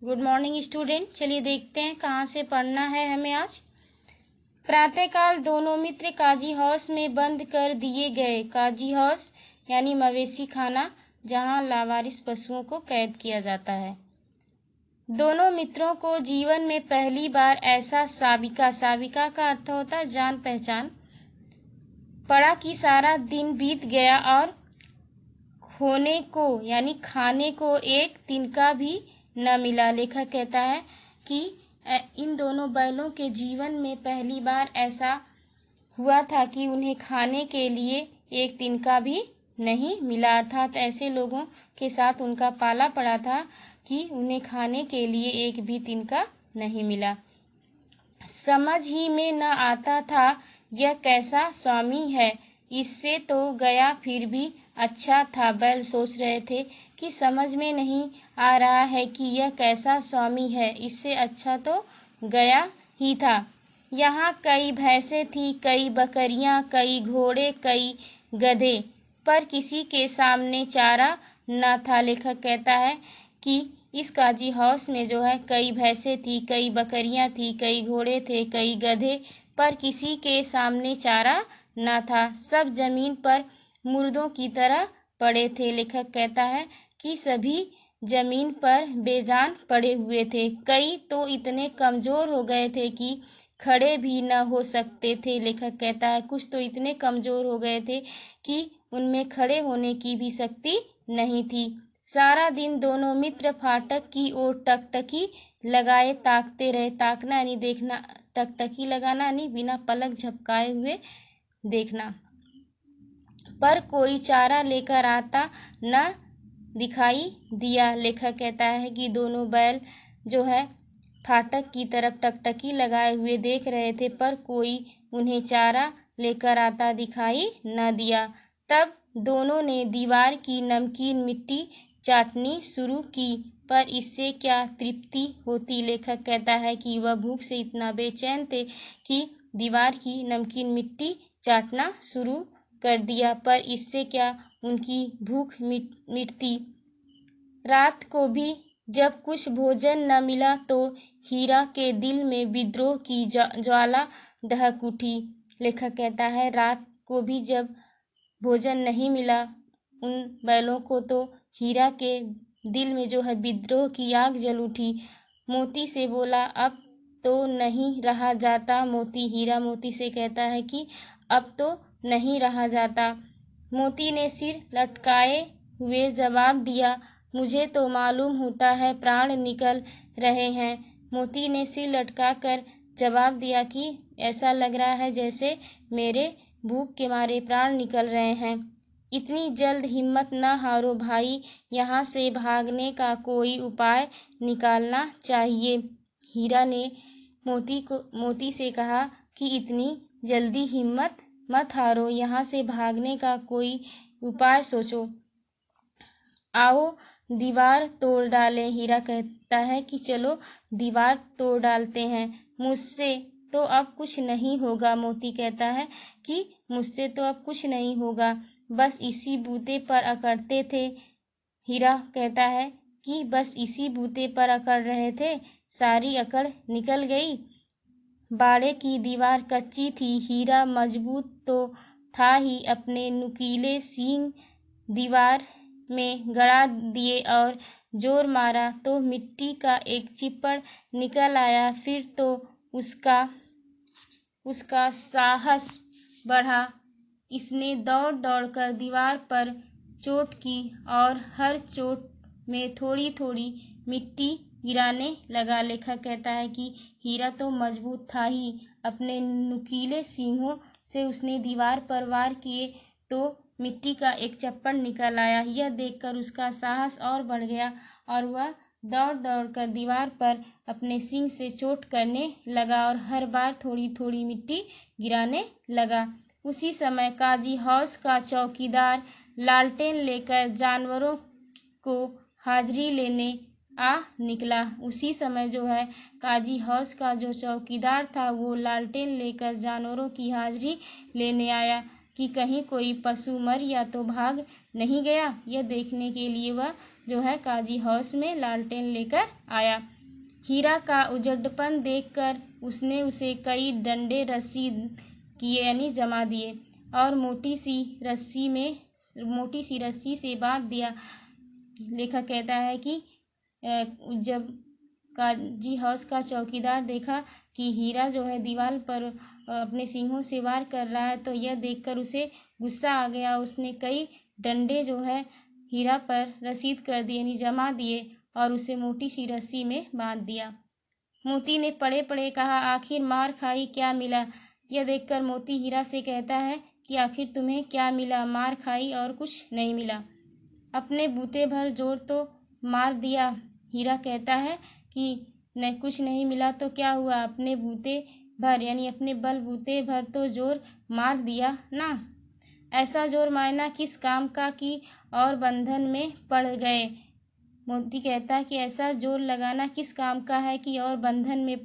Good morning student. चलिए देखते हैं कहाँ से पढ़ना है हमें आज। प्रातःकाल दोनों मित्र काजी हाउस में बंद कर दिए गए। काजी हाउस यानी मवेशी खाना, जहाँ लावारिस पशुओं को कैद किया जाता है। दोनों मित्रों को जीवन में पहली बार ऐसा साबिका का अर्थ होता है जान पहचान पड़ा कि सारा दिन बीत गया और खोने को यानी खाने को एक तिनका भी न मिला। लेखक कहता है कि इन दोनों बैलों के जीवन में पहली बार ऐसा हुआ था कि उन्हें खाने के लिए एक तिनका भी नहीं मिला, अर्थात ऐसे लोगों के साथ उनका पाला पड़ा था कि उन्हें खाने के लिए एक भी तिनका नहीं मिला। समझ ही में न आता था यह कैसा स्वामी है, इससे तो गया फिर भी अच्छा था। बैल सोच रहे थे कि समझ में नहीं आ रहा है कि यह कैसा स्वामी है, इससे अच्छा तो गया ही था। यहाँ कई भैंसें थी, कई बकरियां, कई घोड़े, कई गधे, पर किसी के सामने चारा न था। लेखक कहता है कि इस काजी हाउस में जो है कई भैंसें थी, कई बकरियां थी, कई घोड़े थे, कई गधे, पर किसी के सामने चारा न था। सब जमीन पर मुर्दों की तरह पड़े थे। लेखक कहता है कि सभी जमीन पर बेजान पड़े हुए थे। कई तो इतने कमजोर हो गए थे कि खड़े भी न हो सकते थे। लेखक कहता है कुछ तो इतने कमजोर हो गए थे कि उनमें खड़े होने की भी शक्ति नहीं थी। सारा दिन दोनों मित्र फाटक की ओर टकटकी लगाए ताकते रहे। ताकना यानी देखना, टकटकी लगाना यानी बिना पलक झपकाए हुए देखना, पर कोई चारा लेकर आता न दिखाई दिया। लेखक कहता है कि दोनों बैल जो है फाटक की तरफ टकटकी लगाए हुए देख रहे थे, पर कोई उन्हें चारा लेकर आता दिखाई न दिया। तब दोनों ने दीवार की नमकीन मिट्टी चाटनी शुरू की, पर इससे क्या तृप्ति होती। लेखक कहता है कि वह भूख से इतना बेचैन थे कि दीवार की नमकीन मिट्टी चाटना शुरू कर दिया, पर इससे क्या उनकी भूख मिटती। रात को भी जब कुछ भोजन न मिला तो हीरा के दिल में विद्रोह की ज्वाला दहक उठी। लेखक कहता है रात को भी जब भोजन नहीं मिला उन बैलों को, तो हीरा के दिल में जो है विद्रोह की आग जल उठी। मोती से बोला अब तो नहीं रहा जाता। हीरा मोती से कहता है कि अब तो नहीं रहा जाता। मोती ने सिर लटकाए हुए जवाब दिया, मुझे तो मालूम होता है प्राण निकल रहे हैं। मोती ने सिर लटकाकर जवाब दिया कि ऐसा लग रहा है जैसे मेरे भूख के मारे प्राण निकल रहे हैं। इतनी जल्द हिम्मत न हारो भाई, यहाँ से भागने का कोई उपाय निकालना चाहिए। हीरा ने मोती से कहा कि इतनी जल्दी हिम्मत मत हारो, यहाँ से भागने का कोई उपाय सोचो। आओ दीवार तोड़ डालें। हीरा कहता है कि चलो दीवार तोड़ डालते हैं, मुझसे तो अब कुछ नहीं होगा। मोती कहता है कि मुझसे तो अब कुछ नहीं होगा, बस इसी बूते पर अकड़ते थे। हीरा कहता है कि बस इसी बूते पर अकड़ रहे थे, सारी अकड़ निकल गई। बाड़े की दीवार कच्ची थी, हीरा मजबूत तो था ही, अपने नुकीले सींग दीवार में गड़ा दिए और जोर मारा तो मिट्टी का एक चिप्पड़ निकल आया। फिर तो उसका साहस बढ़ा। इसने दौड़ दौड़कर दीवार पर चोट की और हर चोट में थोड़ी थोड़ी मिट्टी गिराने लगा। लेखक कहता है कि हीरा तो मजबूत था ही, अपने नुकीले सींगों से उसने दीवार पर वार किए तो मिट्टी का एक चप्पड़ निकल आया। यह देखकर उसका साहस और बढ़ गया और वह दौड़ दौड़कर दीवार पर अपने सींग से चोट करने लगा और हर बार थोड़ी थोड़ी मिट्टी गिराने लगा। उसी समय काजी हाउस का चौकीदार लालटेन लेकर जानवरों को हाजिरी लेने आ निकला। उसी समय जो है काजी हाउस का जो चौकीदार था वो लालटेन लेकर जानवरों की हाजिरी लेने आया। कि कहीं कोई पशु मर या तो भाग नहीं गया। यह देखने के लिए वह जो है काजी हाउस में लालटेन लेकर आया। हीरा का उजड़पन देखकर उसने उसे कई डंडे रस्सी किए यानी जमा दिए और मोटी सी रस्सी से बांध दिया। लेखक कहता है कि जब काजी हाउस का चौकीदार देखा कि हीरा जो है दीवार पर अपने सींगों से वार कर रहा है तो यह देखकर उसे गुस्सा आ गया। उसने कई डंडे जो है हीरा पर रसीद कर दिए यानी जमा दिए और उसे मोटी सी रस्सी में बांध दिया। मोती ने पड़े पड़े कहा, आखिर मार खाई, क्या मिला? यह देखकर मोती हीरा से कहता है कि आखिर तुम्हें क्या मिला? मार खाई और कुछ नहीं मिला। अपने बूते भर जोर तो मार दिया। हीरा कहता है कि कुछ नहीं मिला तो क्या हुआ, अपने बूते भर यानी अपने बल बूते भर तो जोर मार दिया ना। ऐसा जोर मारना किस काम का कि और बंधन में पड़ गए। मोती कहता है कि ऐसा जोर लगाना किस काम का है कि और बंधन में